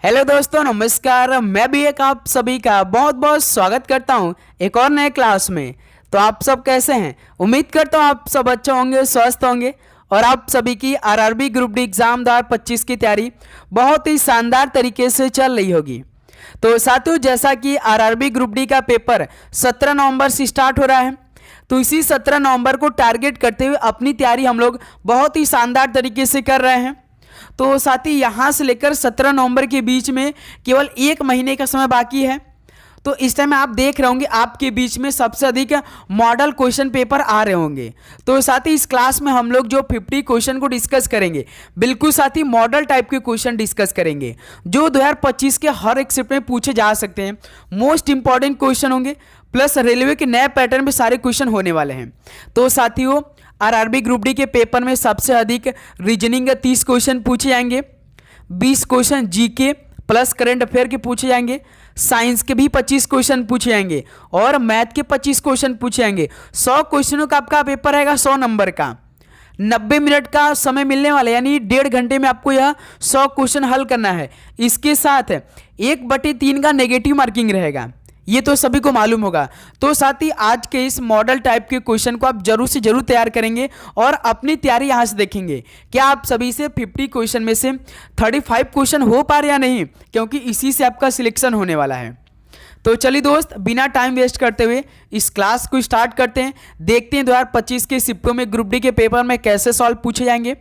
Hello दोस्तों, नमस्कार। मैं भी एक आप सभी का बहुत बहुत स्वागत करता हूं एक और नए क्लास में। तो आप सब कैसे हैं? उम्मीद करता हूं आप सब अच्छे होंगे, स्वस्थ होंगे और आप सभी की आरआरबी ग्रुप डी एग्जाम 2025 की तैयारी बहुत ही शानदार तरीके से चल रही होगी। तो साथियों, जैसा कि आरआरबी ग्रुप डी का पेपर 17 नवंबर से स्टार्ट हो रहा है, तो इसी 17 नवंबर को टारगेट करते हुए अपनी तैयारी हम लोग बहुत ही शानदार तरीके से कर रहे हैं। तो साथ ही यहाँ से लेकर 17 नवंबर के बीच में केवल एक महीने का समय बाकी है। तो इस टाइम आप देख रहे होंगे आपके बीच में सबसे अधिक मॉडल क्वेश्चन पेपर आ रहे होंगे। तो साथ ही इस क्लास में हम लोग जो 50 क्वेश्चन को डिस्कस करेंगे, बिल्कुल साथ ही मॉडल टाइप के क्वेश्चन डिस्कस करेंगे जो 2025 के हर एक शिफ्ट में पूछे जा सकते हैं। मोस्ट इंपॉर्टेंट क्वेश्चन होंगे, प्लस रेलवे के नए पैटर्न में सारे क्वेश्चन होने वाले हैं। तो साथियों, आरआरबी ग्रुप डी के पेपर में सबसे अधिक रीजनिंग के 30 क्वेश्चन पूछे जाएंगे, 20 question GK plus current affair के पूछे जाएंगे, साइंस के भी 25 क्वेश्चन पूछे जाएंगे और मैथ के 25 क्वेश्चन पूछे जाएंगे। 100 क्वेश्चनों का आपका पेपर रहेगा, 100 नंबर का। 90 मिनट का समय मिलने वाला, यानी 1.5 घंटे में आपको यह 100 क्वेश्चन हल करना है। इसके साथ 1/3 का नेगेटिव मार्किंग रहेगा, ये तो सभी को मालूम होगा। तो साथ ही आज के इस मॉडल टाइप के क्वेश्चन को आप जरूर से जरूर तैयार करेंगे और अपनी तैयारी यहाँ से देखेंगे क्या आप सभी से 50 क्वेश्चन में से 35 क्वेश्चन हो पा रहे या नहीं, क्योंकि इसी से आपका सिलेक्शन होने वाला है। तो चलिए दोस्त, बिना टाइम वेस्ट करते हुए इस क्लास को स्टार्ट करते हैं। देखते हैं 2025 के शिफ्टों में ग्रुप डी के पेपर में कैसे सॉल्व पूछे जाएंगे।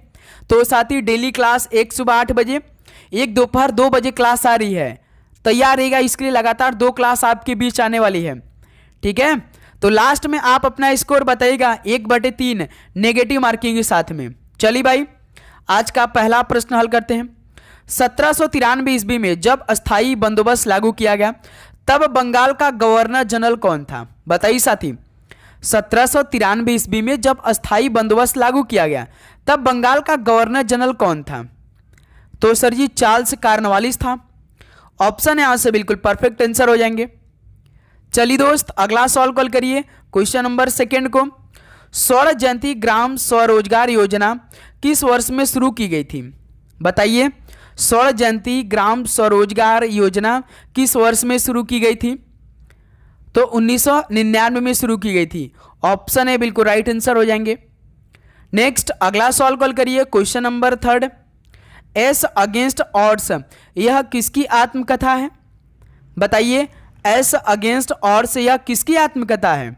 तो साथ ही डेली क्लास एक सुबह 8 बजे, एक दोपहर 2 बजे क्लास आ रही है। तैयार रहेगा, इसके लिए लगातार 2 क्लास आपके बीच आने वाली है, ठीक है। तो लास्ट में आप अपना स्कोर बताइएगा 1/3 नेगेटिव मार्किंग के साथ में। चलिए भाई, आज का पहला प्रश्न हल करते हैं। 1793 ईस्वी में जब अस्थाई बंदोबस्त लागू किया गया, तब बंगाल का गवर्नर जनरल कौन था? बताइए साथी। 1793 ईस्वी में जब अस्थाई बंदोबस्त लागू किया गया, तब बंगाल का गवर्नर जनरल कौन था? तो सर जी, चार्ल्स कॉर्नवालिस था। ऑप्शन यहां से बिल्कुल परफेक्ट आंसर हो जाएंगे। चलिए दोस्त, अगला सॉल्व कॉल करिए क्वेश्चन नंबर 2 को। स्वर्ण जयंती ग्राम स्वरोजगार योजना किस वर्ष में शुरू की गई थी? बताइए, स्वर्ण जयंती ग्राम स्वरोजगार योजना किस वर्ष में शुरू की गई थी? तो 1999 में शुरू की गई थी। ऑप्शन है बिल्कुल राइट आंसर हो जाएंगे। नेक्स्ट, अगला सॉल्व कॉल करिए question number 3। S against odds, यह किसकी आत्मकथा है? बताइए, एस अगेंस्ट ऑड्स यह किसकी आत्मकथा है?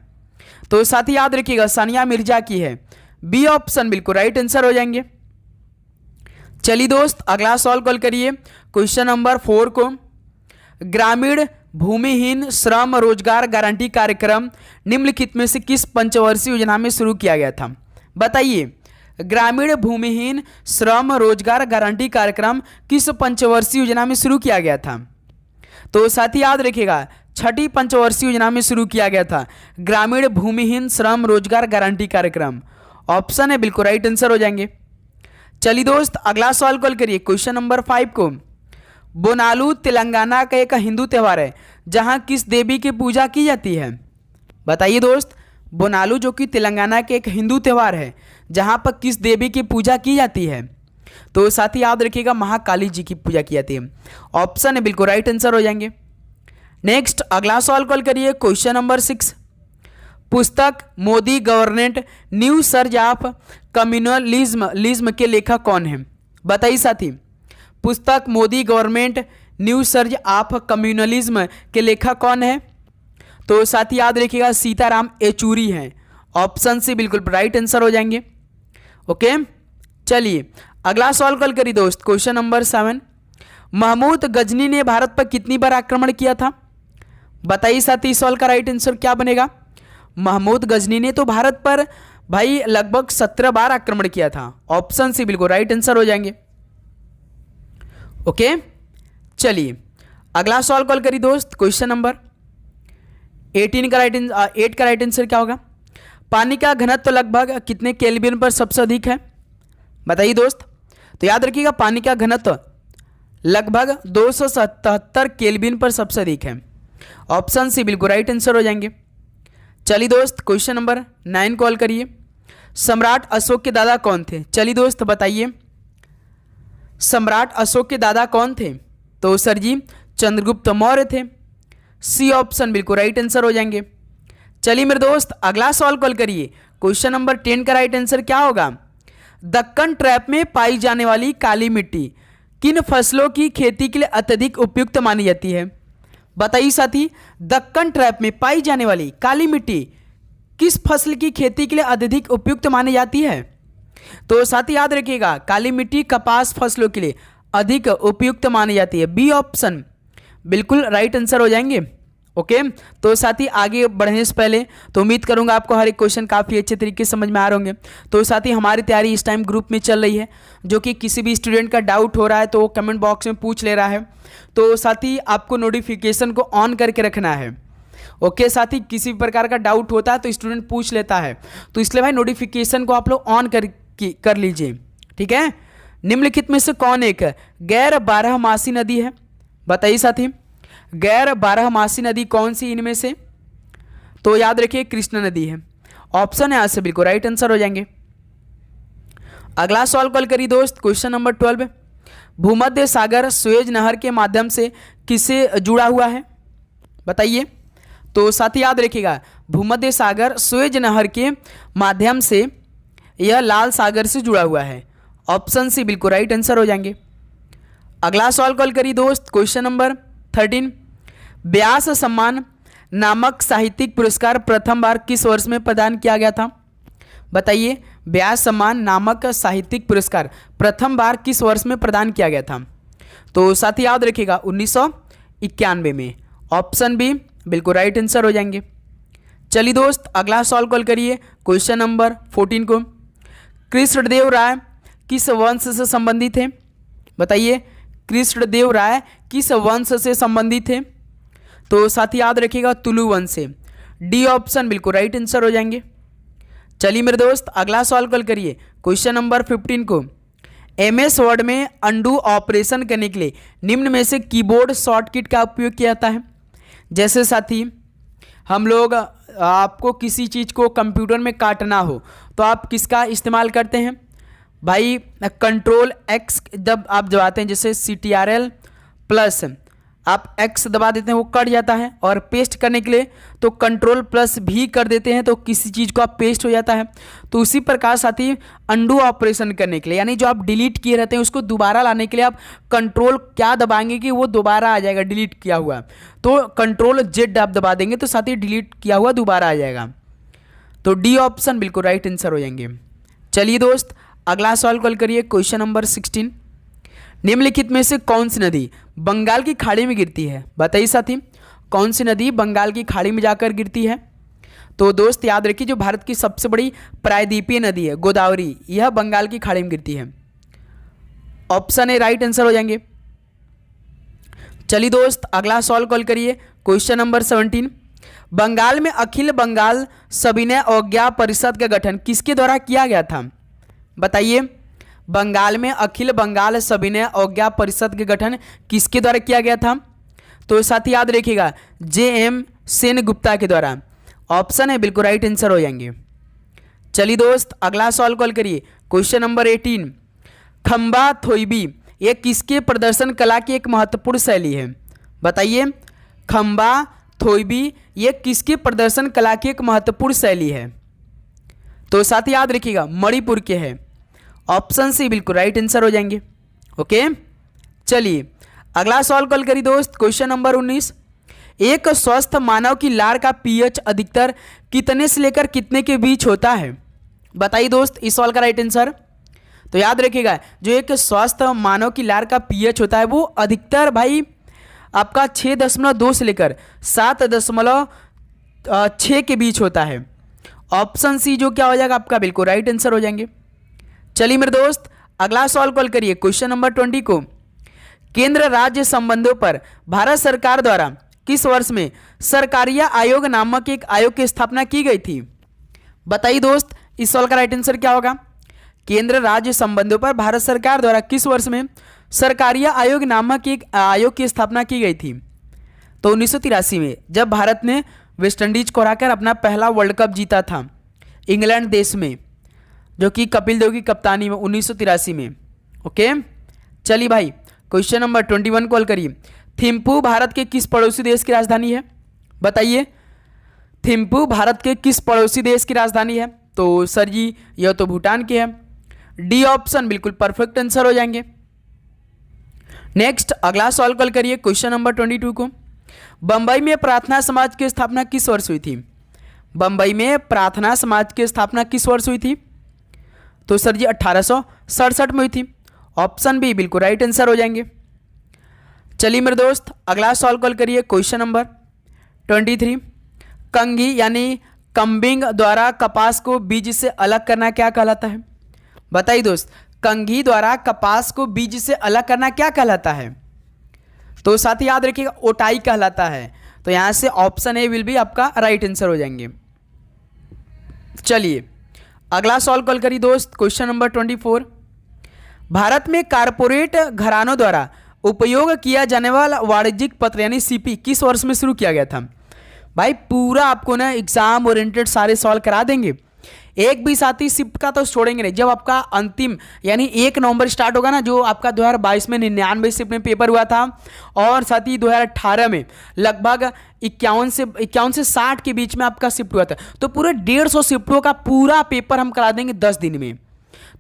तो साथ ही याद रखिएगा सानिया मिर्जा की है। बी ऑप्शन बिल्कुल राइट आंसर हो जाएंगे। चलिए दोस्त, अगला सॉल्व कॉल करिए क्वेश्चन नंबर 4 को। ग्रामीण भूमिहीन श्रम रोजगार गारंटी कार्यक्रम निम्नलिखित में से किस पंचवर्षीय योजना में शुरू किया गया था? बताइए, ग्रामीण भूमिहीन श्रम रोजगार गारंटी कार्यक्रम किस पंचवर्षीय योजना में शुरू किया गया था? तो साथ ही याद रखिएगा 6ठी पंचवर्षीय योजना में शुरू किया गया था ग्रामीण भूमिहीन श्रम रोजगार गारंटी कार्यक्रम। ऑप्शन है बिल्कुल राइट आंसर हो जाएंगे। चलिए दोस्त, अगला सवाल कॉल करिए क्वेश्चन नंबर 5 को। बोनालू तेलंगाना का एक हिंदू त्यौहार है जहां किस देवी की पूजा की जाती है? बताइए दोस्त, बोनालू जो कि तेलंगाना के एक हिंदू त्यौहार है जहां पर किस देवी की पूजा की जाती है? तो साथ ही याद रखिएगा महाकाली जी की पूजा की जाती है। ऑप्शन है बिल्कुल राइट आंसर हो जाएंगे। नेक्स्ट, अगला सवाल कॉल करिए क्वेश्चन नंबर 6। पुस्तक Modi government new surge of communalism के लेखक कौन है? बताइए साथी, पुस्तक Modi government new surge of communalism के लेखक कौन है? तो साथ ही याद रखिएगा सीताराम येचूरी हैं। ऑप्शन से बिल्कुल राइट आंसर हो जाएंगे। ओके, चलिए अगला सवाल कॉल करिए दोस्त क्वेश्चन नंबर 7। महमूद गजनी ने भारत पर कितनी बार आक्रमण किया था? बताइए साथी, इस सवाल का राइट आंसर क्या बनेगा? महमूद गजनी ने तो भारत पर भाई लगभग 17 बार आक्रमण किया था। ऑप्शन से बिल्कुल राइट आंसर हो जाएंगे। ओके, चलिए अगला सवाल कॉल करिए दोस्त क्वेश्चन नंबर 8 का राइट आंसर क्या होगा? पानी का घनत्व लगभग कितने केल्विन पर सबसे अधिक है? बताइए दोस्त। तो याद रखिएगा पानी का घनत्व लगभग 277 केल्विन पर सबसे अधिक है। ऑप्शन सी बिल्कुल राइट आंसर हो जाएंगे। चलिए दोस्त, क्वेश्चन नंबर 9 कॉल करिए। सम्राट अशोक के दादा कौन थे? चलिए दोस्त बताइए, सम्राट अशोक के दादा कौन थे? तो सर जी चंद्रगुप्त मौर्य थे। सी ऑप्शन बिल्कुल राइट आंसर हो जाएंगे। चलिए मेरे दोस्त अगला सवाल कॉल करिए। क्वेश्चन नंबर 10 का राइट आंसर क्या होगा? दक्कन ट्रैप में पाई जाने वाली काली मिट्टी किन फसलों की खेती के लिए अत्यधिक उपयुक्त मानी जाती है? बताइए साथी, दक्कन ट्रैप में पाई जाने वाली काली मिट्टी किस फसल की खेती के लिए अत्यधिक उपयुक्त मानी जाती है? तो साथी याद रखिएगा, काली मिट्टी कपास फसलों के लिए अधिक उपयुक्त मानी जाती है। बी ऑप्शन बिल्कुल राइट आंसर हो जाएंगे। ओके, तो साथी आगे बढ़ने से पहले तो उम्मीद करूंगा आपको हर एक क्वेश्चन काफ़ी अच्छे तरीके से समझ में आ रहे होंगे। तो साथी हमारी तैयारी इस टाइम ग्रुप में चल रही है, जो कि किसी भी स्टूडेंट का डाउट हो रहा है तो वो कमेंट बॉक्स में पूछ ले रहा है। तो साथी आपको नोटिफिकेशन को ऑन करके रखना है। ओके साथी, किसी भी प्रकार का डाउट होता है तो स्टूडेंट पूछ लेता है, तो इसलिए भाई नोटिफिकेशन को आप लोग ऑन कर लीजिए, ठीक है। निम्नलिखित में से कौन एक गैर बारहमासी नदी है? बताइए साथी, गैर बारहमासी नदी कौन सी इनमें से? तो याद रखिए कृष्णा नदी है। ऑप्शन है यहाँ से बिल्कुल राइट आंसर हो जाएंगे। अगला सवाल कॉल करिए दोस्त, क्वेश्चन नंबर 12। भूमध्य सागर सुएज नहर के माध्यम से किससे जुड़ा हुआ है? बताइए। तो साथी याद रखिएगा, भूमध्य सागर सुएज नहर के माध्यम से यह लाल सागर से जुड़ा हुआ है। ऑप्शन सी बिल्कुल राइट आंसर हो जाएंगे। अगला सवाल कॉल करिए दोस्त, क्वेश्चन नंबर 13। व्यास सम्मान नामक साहित्यिक पुरस्कार प्रथम बार किस वर्ष में प्रदान किया गया था? बताइए, व्यास सम्मान नामक साहित्यिक पुरस्कार प्रथम बार किस वर्ष में प्रदान किया गया था? तो साथी याद रखिएगा 1991 में। ऑप्शन बी बिल्कुल राइट आंसर हो जाएंगे। चलिए दोस्त अगला सवाल कॉल करिए, क्वेश्चन नंबर 14 को। कृष्णदेव राय किस वंश से संबंधित थे? बताइए, कृष्णदेव राय किस वंश से संबंधित थे? तो साथी याद रखिएगा तुलु वंश से। डी ऑप्शन बिल्कुल राइट आंसर हो जाएंगे। चलिए मेरे दोस्त अगला सवाल कॉल करिए, क्वेश्चन नंबर 15 को। MS वर्ड में अंडू ऑपरेशन करने के लिए निम्न में से कीबोर्ड शॉर्टकट का उपयोग किया जाता है? जैसे साथी हम लोग आपको किसी चीज़ को कंप्यूटर में काटना हो तो आप किसका इस्तेमाल करते हैं? भाई कंट्रोल X जब आप दबाते हैं, जैसे CTRL प्लस आप X दबा देते हैं वो कट जाता है, और पेस्ट करने के लिए तो कंट्रोल प्लस भी कर देते हैं तो किसी चीज़ को आप पेस्ट हो जाता है। तो उसी प्रकार साथी अंडू ऑपरेशन करने के लिए, यानी जो आप डिलीट किए रहते हैं उसको दोबारा लाने के लिए आप कंट्रोल क्या दबाएंगे कि वो दोबारा आ जाएगा डिलीट किया हुआ। तो कंट्रोल Z आप दबा देंगे तो साथी डिलीट किया हुआ दोबारा आ जाएगा। तो डी ऑप्शन बिल्कुल राइट आंसर हो जाएंगे। चलिए दोस्त अगला सवाल कॉल करिए, क्वेश्चन नंबर 16। निम्नलिखित में से कौन सी नदी बंगाल की खाड़ी में गिरती है? बताइए साथी, कौन सी नदी बंगाल की खाड़ी में जाकर गिरती है? तो दोस्त याद रखिए, जो भारत की सबसे बड़ी प्रायद्वीपीय नदी है गोदावरी, यह बंगाल की खाड़ी में गिरती है। ऑप्शन ए राइट आंसर हो जाएंगे। चलिए दोस्त अगला सवाल कॉल करिए, क्वेश्चन नंबर 17। बंगाल में अखिल बंगाल सविनय अवज्ञा परिषद का गठन किसके द्वारा किया गया था? बताइए, बंगाल में अखिल बंगाल सविनय अवज्ञा परिषद के गठन किसके द्वारा किया गया था? तो साथ ही याद रखिएगा JM सेनगुप्ता के द्वारा। ऑप्शन है बिल्कुल राइट आंसर हो जाएंगे। चलिए दोस्त अगला सवाल कॉल करिए, क्वेश्चन नंबर 18। खंबा थोइबी ये किसके प्रदर्शन कला की एक महत्वपूर्ण शैली है? बताइए, खंबा थोइबी ये किसके प्रदर्शन कला की एक महत्वपूर्ण शैली है? तो साथ ही याद रखिएगा मणिपुर के है। ऑप्शन सी बिल्कुल राइट आंसर हो जाएंगे। ओके, चलिए अगला सवाल कॉल करिए दोस्त, क्वेश्चन नंबर 19। एक स्वस्थ मानव की लार का pH अधिकतर कितने से लेकर कितने के बीच होता है? बताइए दोस्त इस सवाल का राइट आंसर। तो याद रखिएगा जो एक स्वस्थ मानव की लार का pH होता है वो अधिकतर भाई आपका 6.2 से लेकर 7.6 के बीच होता है। ऑप्शन सी जो क्या हो जाएगा आपका बिल्कुल राइट आंसर हो जाएंगे। चलिए मेरे दोस्त अगला सवाल कॉल करिए, क्वेश्चन नंबर 20 को। केंद्र राज्य संबंधों पर भारत सरकार द्वारा किस वर्ष में सरकारिया आयोग नामक एक आयोग की स्थापना की गई थी? बताइए दोस्त इस सवाल का राइट आंसर क्या होगा। केंद्र राज्य संबंधों पर भारत सरकार द्वारा किस वर्ष में सरकारिया आयोग नामक एक आयोग की स्थापना की गई थी? तो 1983 में, जब भारत ने वेस्टइंडीज को हराकर अपना पहला वर्ल्ड कप जीता था इंग्लैंड देश में, जो कि कपिल देव की कप्तानी में 1983 में। ओके, चलिए भाई क्वेश्चन नंबर 21 कॉल करिए। थिम्पू भारत के किस पड़ोसी देश की राजधानी है? बताइए, थिम्पू भारत के किस पड़ोसी देश की राजधानी है? तो सर जी यह तो भूटान की है। डी ऑप्शन बिल्कुल परफेक्ट आंसर हो जाएंगे। नेक्स्ट अगला सवाल कॉल करिए क्वेश्चन नंबर 22 को। बंबई में प्रार्थना समाज की स्थापना किस वर्ष हुई थी? बंबई में प्रार्थना समाज की स्थापना किस वर्ष हुई थी? तो सर जी 1867 में हुई थी। ऑप्शन बी बिल्कुल राइट आंसर हो जाएंगे। चलिए मेरे दोस्त अगला सवाल कॉल करिए क्वेश्चन नंबर 23। कंघी यानी कम्बिंग द्वारा कपास को बीज से अलग करना क्या कहलाता है? बताइए दोस्त, कंघी द्वारा कपास को बीज से अलग करना क्या कहलाता है? तो साथ ही याद रखिएगा ओटाई कहलाता है। तो यहां से ऑप्शन ए विल बी आपका राइट आंसर हो जाएंगे। चलिए अगला सवाल कॉल करिए दोस्त क्वेश्चन नंबर 24। भारत में कारपोरेट घरानों द्वारा उपयोग किया जाने वाला वाणिज्यिक पत्र यानी सीपी किस वर्ष में शुरू किया गया था? भाई पूरा आपको ना एग्जाम ओरिएंटेड सारे सवाल करा देंगे, एक भी साथी शिफ्ट का तो छोड़ेंगे नहीं। जब आपका अंतिम यानी 1 नवंबर स्टार्ट होगा ना, जो आपका 2022 में 99 शिफ्ट में पेपर हुआ था और साथ ही 2018 में लगभग 51 से 60 के बीच में आपका शिफ्ट हुआ था, तो पूरे 150 शिफ्टों का पूरा पेपर हम करा देंगे 10 दिन में।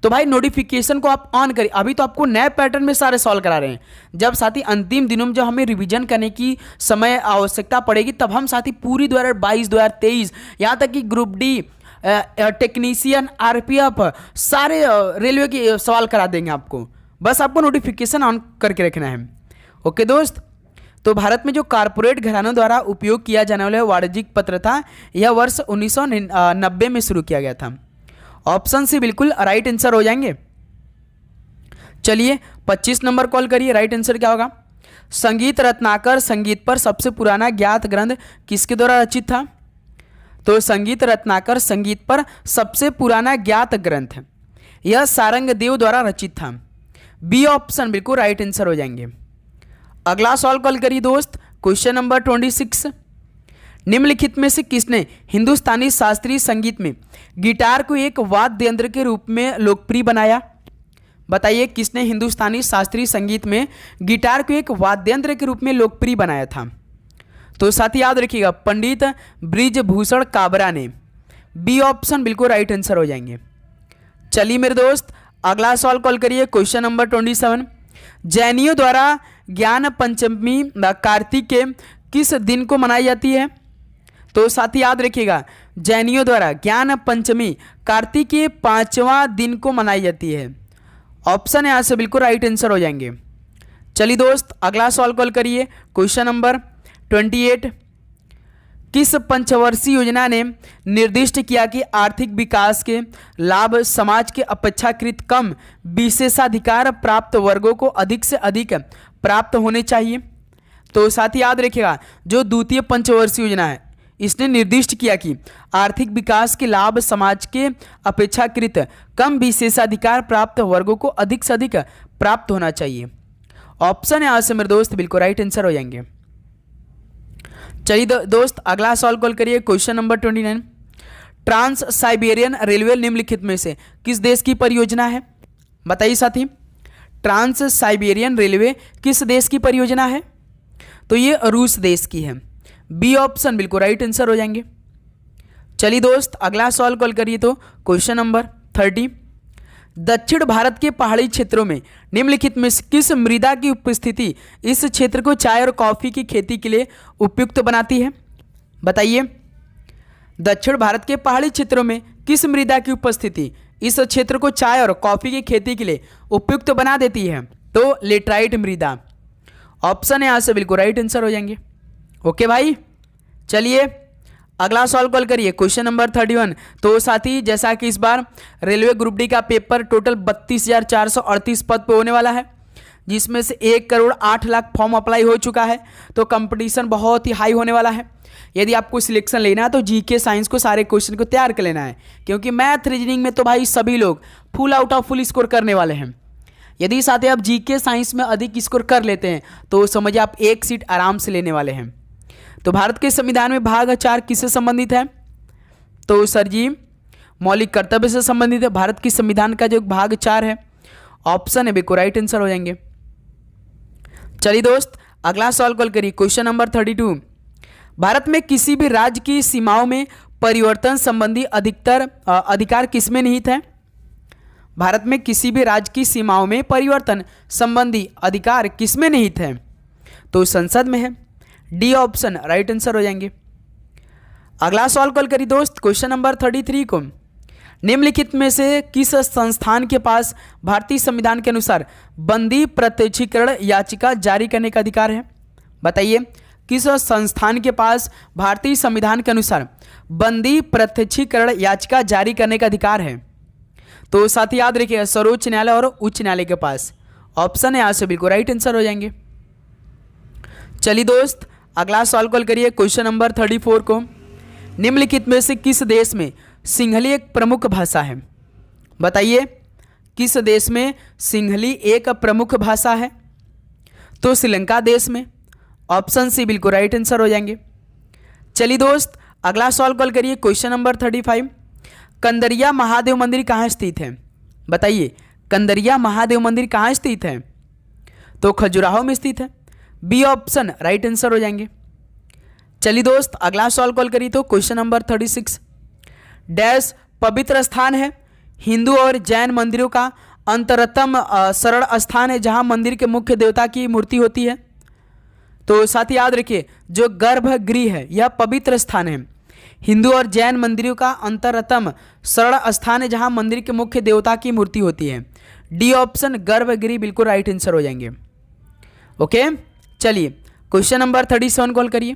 तो भाई नोटिफिकेशन को आप ऑन करिए। अभी तो आपको नए पैटर्न में सारे सॉल्व करा रहे हैं, जब साथी अंतिम दिनों में जब हमें रिवीजन करने की समय आवश्यकता पड़ेगी तब हम साथी पूरी 2022 2023 यहाँ तक कि ग्रुप डी टेक्नीशियन आरपीएफ सारे रेलवे के सवाल करा देंगे आपको। बस आपको नोटिफिकेशन ऑन करके रखना है। ओके दोस्त, तो भारत में जो कारपोरेट घरानों द्वारा उपयोग किया जाने वाला वाणिज्यिक पत्र था यह वर्ष 1990 में शुरू किया गया था। ऑप्शन सी बिल्कुल राइट आंसर हो जाएंगे। चलिए 25 नंबर कॉल करिए, राइट आंसर क्या होगा? संगीत रत्नाकर संगीत पर सबसे पुराना ज्ञात ग्रंथ किसके द्वारा रचित था? तो संगीत रत्नाकर संगीत पर सबसे पुराना ज्ञात ग्रंथ यह सारंगदेव द्वारा रचित था। बी ऑप्शन बिल्कुल राइट आंसर हो जाएंगे। अगला सवाल कॉल करिए दोस्त क्वेश्चन नंबर 26। निम्नलिखित में से किसने हिंदुस्तानी शास्त्रीय संगीत में गिटार को एक वाद्य यंत्र के रूप में लोकप्रिय बनाया? बताइए किसने हिंदुस्तानी शास्त्रीय संगीत में गिटार को एक वाद्य यंत्र के रूप में लोकप्रिय बनाया था? तो साथ ही याद रखिएगा पंडित बृजभूषण काबरा ने। बी ऑप्शन बिल्कुल राइट आंसर हो जाएंगे। चलिए मेरे दोस्त अगला सवाल कॉल करिए क्वेश्चन नंबर 27। जैनियों द्वारा ज्ञान पंचमी कार्तिक के किस दिन को मनाई जाती है? तो साथ ही याद रखिएगा जैनियों द्वारा ज्ञान पंचमी कार्तिक के 5वां दिन को मनाई जाती है। ऑप्शन यहाँ से बिल्कुल राइट आंसर हो जाएंगे। चलिए दोस्त अगला सवाल कॉल करिए क्वेश्चन नंबर 28। किस पंचवर्षीय योजना ने निर्दिष्ट किया कि आर्थिक विकास के लाभ समाज के अपेक्षाकृत कम विशेषाधिकार प्राप्त वर्गों को अधिक से अधिक प्राप्त होने चाहिए? तो साथ ही याद रखिएगा जो द्वितीय पंचवर्षीय योजना है इसने निर्दिष्ट किया कि आर्थिक विकास के लाभ समाज के अपेक्षाकृत कम विशेषाधिकार प्राप्त वर्गों को अधिक से अधिक प्राप्त होना चाहिए। ऑप्शन यहाँ से मेरे दोस्त बिल्कुल राइट आंसर हो जाएंगे। चलिए दोस्त अगला सवाल कॉल करिए question number 29। Trans Siberian Railway निम्नलिखित में से किस देश की परियोजना है? बताइए साथी, ट्रांस साइबेरियन रेलवे किस देश की परियोजना है? तो ये रूस देश की है। बी ऑप्शन बिल्कुल राइट आंसर हो जाएंगे। चलिए दोस्त अगला सवाल कॉल करिए तो क्वेश्चन नंबर 30। दक्षिण भारत के पहाड़ी क्षेत्रों में निम्नलिखित में किस मृदा की उपस्थिति इस क्षेत्र को चाय और कॉफी की खेती के लिए उपयुक्त बनाती है? बताइए दक्षिण भारत के पहाड़ी क्षेत्रों में किस मृदा की उपस्थिति इस क्षेत्र को चाय और कॉफी की खेती के लिए उपयुक्त बना देती है? तो लेटराइट मृदा। ऑप्शन यहाँ से बिल्कुल राइट आंसर हो जाएंगे। ओके भाई, चलिए अगला सवाल कॉल करिए क्वेश्चन नंबर 31। तो साथी जैसा कि इस बार रेलवे ग्रुप डी का पेपर टोटल 32,438 पद पे होने वाला है, जिसमें से 1,08,00,000 फॉर्म अप्लाई हो चुका है, तो कंपटीशन बहुत ही हाई होने वाला है। यदि आपको सिलेक्शन लेना है तो जीके साइंस को सारे क्वेश्चन को तैयार कर लेना है, क्योंकि मैथ रीजनिंग में तो भाई सभी लोग full out of full score करने वाले हैं। यदि साथी आप जीके साइंस में अधिक स्कोर कर लेते हैं तो समझिए आप एक सीट आराम से लेने वाले हैं। तो भारत के संविधान में भाग 4 किससे संबंधित है? तो सर जी मौलिक कर्तव्य से संबंधित है। भारत की संविधान का जो भाग 4 है ऑप्शन है बिल्कुल राइट आंसर हो जाएंगे। चलिए दोस्त, अगला सवाल कॉल करिए। क्वेश्चन नंबर 32, भारत में किसी भी राज्य की सीमाओं में परिवर्तन संबंधी अधिकार किसमें निहित है? भारत में किसी भी राज्य की सीमाओं में परिवर्तन संबंधी अधिकार किसमें निहित है? तो संसद में है। डी ऑप्शन राइट आंसर हो जाएंगे। अगला सवाल कॉल करिए दोस्त। क्वेश्चन नंबर 33 को, निम्नलिखित में से किस संस्थान के पास भारतीय संविधान के अनुसार बंदी प्रत्यक्षीकरण याचिका जारी करने का अधिकार है? बताइए, किस संस्थान के पास भारतीय संविधान के अनुसार बंदी प्रत्यक्षीकरण याचिका जारी करने का अधिकार है? तो साथ ही याद रखिएगा, सर्वोच्च न्यायालय और उच्च न्यायालय के पास। ऑप्शन है यहाँ से बिल्कुल राइट आंसर हो जाएंगे। चलिए दोस्त, अगला सवाल कॉल करिए। क्वेश्चन नंबर 34 को, निम्नलिखित में से किस देश में सिंहली एक प्रमुख भाषा है? बताइए, किस देश में सिंहली एक प्रमुख भाषा है? तो श्रीलंका देश में। ऑप्शन सी बिल्कुल राइट आंसर हो जाएंगे। चलिए दोस्त, अगला सवाल कॉल करिए। क्वेश्चन नंबर 35, कंदरिया महादेव मंदिर कहाँ स्थित है? बताइए, कंदरिया महादेव मंदिर कहाँ स्थित है? तो खजुराहो में स्थित है। बी ऑप्शन राइट आंसर हो जाएंगे। चलिए दोस्त, अगला सवाल कॉल करिए। तो क्वेश्चन नंबर 36, डैश पवित्र स्थान है हिंदू और जैन मंदिरों का अंतरतम शरण स्थान है जहां मंदिर के मुख्य देवता की मूर्ति होती है? तो साथ ही याद रखिए, जो गर्भगृह है यह पवित्र स्थान है। हिंदू और जैन मंदिरों का अंतरतम शरण स्थान है जहां मंदिर के मुख्य देवता की मूर्ति होती है। डी ऑप्शन गर्भगृह बिल्कुल राइट आंसर हो जाएंगे। ओके, चलिए क्वेश्चन नंबर 37 कॉल करिए।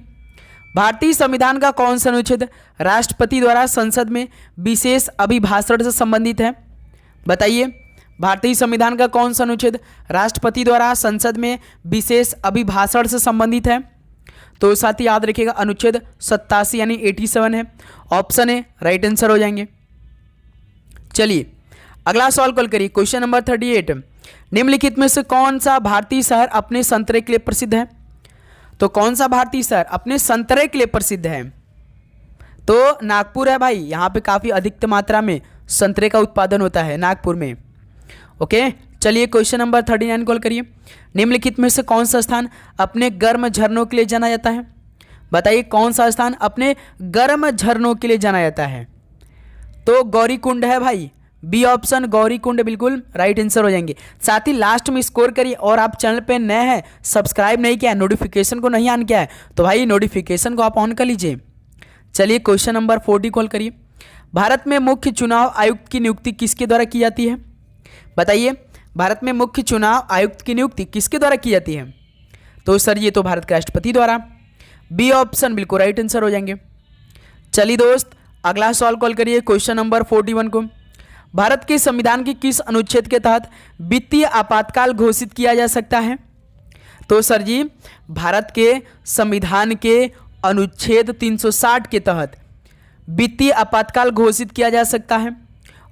भारतीय संविधान का कौन सा अनुच्छेद राष्ट्रपति द्वारा संसद में विशेष अभिभाषण से संबंधित है? बताइए, भारतीय संविधान का कौन सा अनुच्छेद राष्ट्रपति द्वारा संसद में विशेष अभिभाषण से संबंधित है? तो साथ ही याद रखिएगा, अनुच्छेद 87 यानी 87 है। ऑप्शन ए राइट आंसर हो जाएंगे। चलिए अगला सवाल कॉल करिए। क्वेश्चन नंबर 38, निम्नलिखित में से कौन सा भारतीय शहर अपने संतरे के लिए प्रसिद्ध है? तो कौन सा भारतीय शहर अपने संतरे के लिए प्रसिद्ध है? तो नागपुर है भाई। यहाँ पे काफ़ी अधिक मात्रा में संतरे का उत्पादन होता है नागपुर में। ओके, चलिए क्वेश्चन नंबर 39 कॉल करिए। निम्नलिखित में से कौन सा स्थान अपने गर्म झरनों के लिए जाना जाता है? बताइए, कौन सा स्थान अपने गर्म झरनों के लिए जाना जाता है? तो गौरी कुंड है भाई। बी ऑप्शन गौरी कुंड बिल्कुल राइट आंसर हो जाएंगे। साथ ही लास्ट में स्कोर करिए। और आप चैनल पे नए हैं, सब्सक्राइब नहीं किया है, नोटिफिकेशन को नहीं ऑन किया है, तो भाई नोटिफिकेशन को आप ऑन कर लीजिए। चलिए क्वेश्चन नंबर 40 कॉल करिए। भारत में मुख्य चुनाव आयुक्त की नियुक्ति किसके द्वारा की जाती है? बताइए, भारत में मुख्य चुनाव आयुक्त की नियुक्ति किसके द्वारा की जाती है? तो सर ये तो भारत के राष्ट्रपति द्वारा। बी ऑप्शन बिल्कुल राइट आंसर हो जाएंगे। चलिए दोस्त, अगला सवाल कॉल करिए। क्वेश्चन नंबर 41 को, भारत के संविधान के किस अनुच्छेद के तहत वित्तीय आपातकाल घोषित किया जा सकता है? तो सर जी, भारत के संविधान के अनुच्छेद 360 के तहत वित्तीय आपातकाल घोषित किया जा सकता है।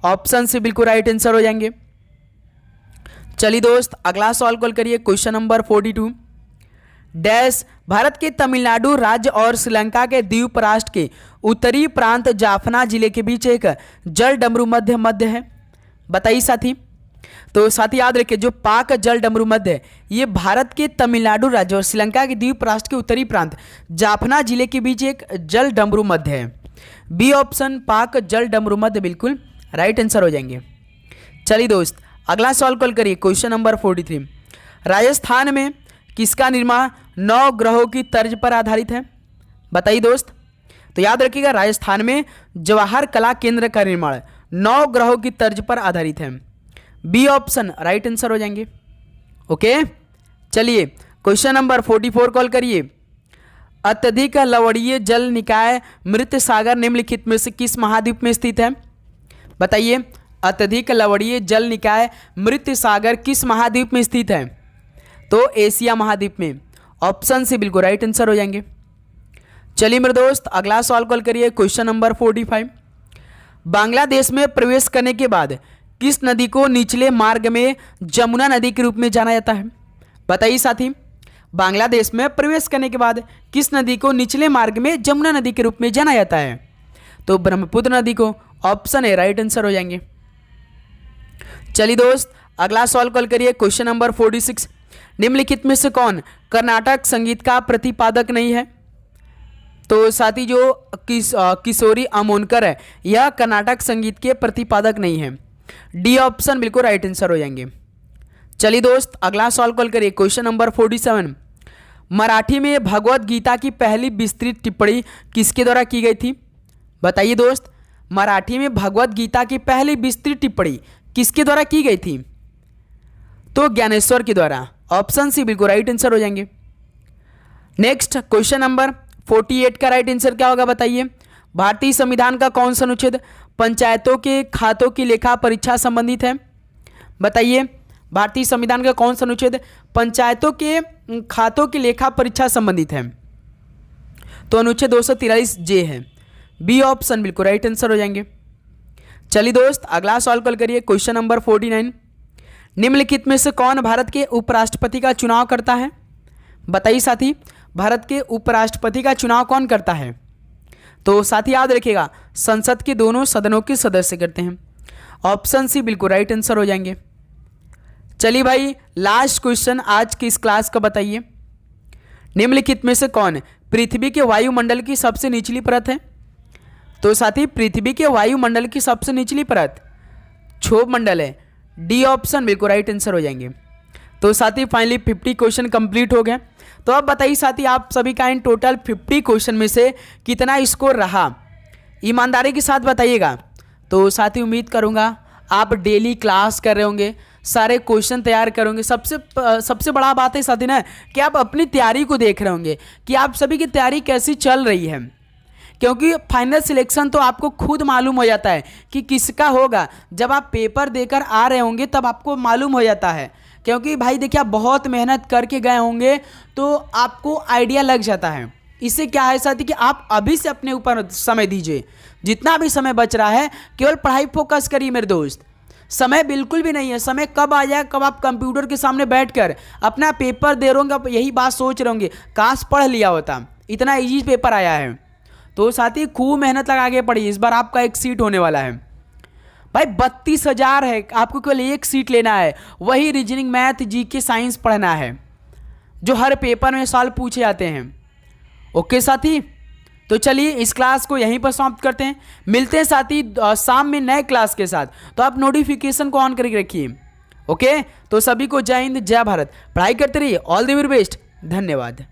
ऑप्शन से बिल्कुल राइट आंसर हो जाएंगे। चलिए दोस्त, अगला सवाल कॉल करिए। क्वेश्चन नंबर 42, डैश भारत के तमिलनाडु राज्य और श्रीलंका के द्वीप राष्ट्र के उत्तरी प्रांत जाफना जिले के बीच एक जल डमरू मध्य है? बताइए साथी। तो साथी याद रखिए, जो पाक जल डमरू मध्य है ये भारत के तमिलनाडु राज्य और श्रीलंका के द्वीप राष्ट्र के उत्तरी प्रांत जाफना जिले के बीच एक जल डमरू मध्य है। बी ऑप्शन पाक जल डमरू मध्य बिल्कुल राइट आंसर हो जाएंगे। चलिए दोस्त, अगला सवाल कॉल करिए। क्वेश्चन नंबर 43, राजस्थान में किसका निर्माण 9 ग्रहों की तर्ज पर आधारित है? बताइए दोस्त। तो याद रखिएगा, राजस्थान में जवाहर कला केंद्र का निर्माण 9 ग्रहों की तर्ज पर आधारित है। बी ऑप्शन राइट आंसर हो जाएंगे। ओके, चलिए क्वेश्चन नंबर 44 कॉल करिए। अत्यधिक लवणीय जल निकाय मृत सागर निम्नलिखित में से किस महाद्वीप में स्थित है? बताइए, अत्यधिक लवणीय जल निकाय मृत सागर किस महाद्वीप में स्थित है? तो एशिया महाद्वीप में। ऑप्शन से बिल्कुल राइट आंसर हो जाएंगे। चलिए मेरे दोस्त, अगला सवाल कॉल करिए। क्वेश्चन नंबर 45, बांग्लादेश में प्रवेश करने के बाद किस नदी को निचले मार्ग में जमुना नदी के रूप में जाना जाता है? बताइए साथी, बांग्लादेश में प्रवेश करने के बाद किस नदी को निचले मार्ग में जमुना नदी के रूप में जाना जाता है? तो ब्रह्मपुत्र नदी को। ऑप्शन ए राइट आंसर हो जाएंगे। चलिए दोस्त, अगला सवाल कॉल करिए। क्वेश्चन नंबर 46, निम्नलिखित में से कौन कर्नाटक संगीत का प्रतिपादक नहीं है? तो साथी जो किशोरी अमोनकर है यह कर्नाटक संगीत के प्रतिपादक नहीं है। डी ऑप्शन बिल्कुल राइट आंसर हो जाएंगे। चलिए दोस्त अगला सवाल कॉल करिए। क्वेश्चन नंबर 47, मराठी में भगवत गीता की पहली विस्तृत टिप्पणी किसके द्वारा की गई थी? बताइए दोस्त, मराठी में भगवत गीता की पहली विस्तृत टिप्पणी किसके द्वारा की गई थी? तो ज्ञानेश्वर के द्वारा। ऑप्शन सी बिल्कुल राइट आंसर हो जाएंगे। नेक्स्ट क्वेश्चन नंबर 48 का राइट आंसर क्या होगा बताइए। भारतीय संविधान का कौन सा अनुच्छेद पंचायतों के खातों की लेखा परीक्षा संबंधित है? बताइए, भारतीय संविधान का कौन सा अनुच्छेद पंचायतों के खातों की लेखा परीक्षा संबंधित है? तो अनुच्छेद 243 जे है। बी ऑप्शन बिल्कुल राइट आंसर हो जाएंगे। चलिए दोस्त अगला सवाल कॉल करिए। क्वेश्चन नंबर 49, निम्नलिखित में से कौन भारत के उपराष्ट्रपति का चुनाव करता है? बताइए साथी, भारत के उपराष्ट्रपति का चुनाव कौन करता है? तो साथी याद रखिएगा, संसद के दोनों सदनों के सदस्य करते हैं। ऑप्शन सी बिल्कुल राइट आंसर हो जाएंगे। चलिए भाई लास्ट क्वेश्चन आज की इस क्लास का बताइए। निम्नलिखित में से कौन पृथ्वी के वायुमंडल की सबसे निचली परत है? तो साथी पृथ्वी के वायुमंडल की सबसे निचली परत क्षोभ मंडल है। डी ऑप्शन बिल्कुल राइट आंसर हो जाएंगे। तो साथी फाइनली 50 क्वेश्चन कंप्लीट हो गए। तो अब बताइए साथी, आप सभी का इन टोटल 50 क्वेश्चन में से कितना स्कोर रहा? ईमानदारी के साथ बताइएगा। तो साथी उम्मीद करूंगा आप डेली क्लास कर रहे होंगे, सारे क्वेश्चन तैयार करोगे। सबसे बड़ा बात है साथी ना कि आप अपनी तैयारी को देख रहे होंगे कि आप सभी की तैयारी कैसी चल रही है, क्योंकि फाइनल सिलेक्शन तो आपको खुद मालूम हो जाता है कि किसका होगा। जब आप पेपर देकर आ रहे होंगे तब आपको मालूम हो जाता है, क्योंकि भाई देखिए आप बहुत मेहनत करके गए होंगे तो आपको आइडिया लग जाता है। इससे क्या है साथी कि आप अभी से अपने ऊपर समय दीजिए, जितना भी समय बच रहा है केवल पढ़ाई फोकस करिए मेरे दोस्त। समय बिल्कुल भी नहीं है, समय कब आ जाए कब आप कंप्यूटर के सामने बैठकर अपना पेपर दे रहे होंगे, आप यही बात सोच रहे होंगे काश पढ़ लिया होता, इतना इजी पेपर आया है। तो साथी खूब मेहनत लगा के पढ़िए, इस बार आपका एक सीट होने वाला है भाई। 32,000 है, आपको केवल एक सीट लेना है। वही रीजनिंग, मैथ, जीके, साइंस पढ़ना है जो हर पेपर में सवाल पूछे जाते हैं। ओके साथी, तो चलिए इस क्लास को यहीं पर समाप्त करते हैं। मिलते हैं साथी शाम में नए क्लास के साथ, तो आप नोटिफिकेशन को ऑन करके रखिए। ओके, तो सभी को जय हिंद जय भारत, पढ़ाई करते रहिए। ऑल द वेरी बेस्ट, धन्यवाद।